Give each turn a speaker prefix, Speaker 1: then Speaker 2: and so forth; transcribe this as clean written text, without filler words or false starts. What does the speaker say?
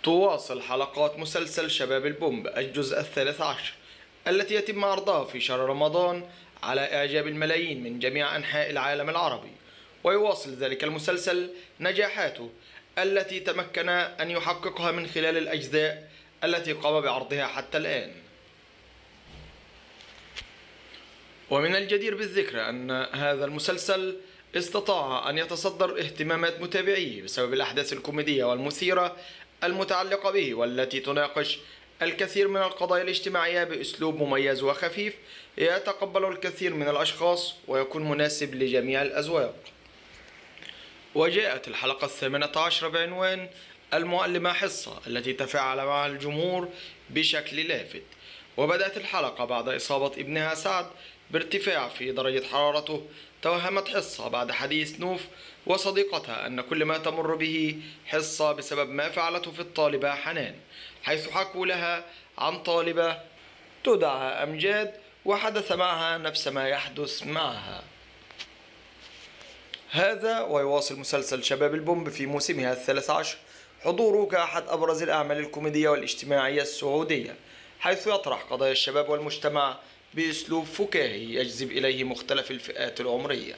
Speaker 1: تواصل حلقات مسلسل شباب البومب الجزء ال13 التي يتم عرضها في شهر رمضان على إعجاب الملايين من جميع أنحاء العالم العربي، ويواصل ذلك المسلسل نجاحاته التي تمكن أن يحققها من خلال الأجزاء التي قام بعرضها حتى الآن. ومن الجدير بالذكر أن هذا المسلسل استطاع أن يتصدر اهتمامات متابعيه بسبب الأحداث الكوميدية والمثيرة المتعلقة به، والتي تناقش الكثير من القضايا الاجتماعية بأسلوب مميز وخفيف يتقبله الكثير من الأشخاص ويكون مناسب لجميع الأذواق. وجاءت الحلقة 18 بعنوان المعلمة حصة، التي تفاعل معها الجمهور بشكل لافت. وبدأت الحلقة بعد إصابة ابنها سعد بارتفاع في درجة حرارته. توهمت حصة بعد حديث نوف وصديقتها أن كل ما تمر به حصة بسبب ما فعلته في الطالبة حنان، حيث حكوا لها عن طالبة تدعى أمجاد وحدث معها نفس ما يحدث معها. هذا ويواصل مسلسل شباب البومب في موسمها ال13 حضوره كأحد أبرز الأعمال الكوميدية والاجتماعية السعودية، حيث يطرح قضايا الشباب والمجتمع بأسلوب فكاهي يجذب إليه مختلف الفئات العمرية.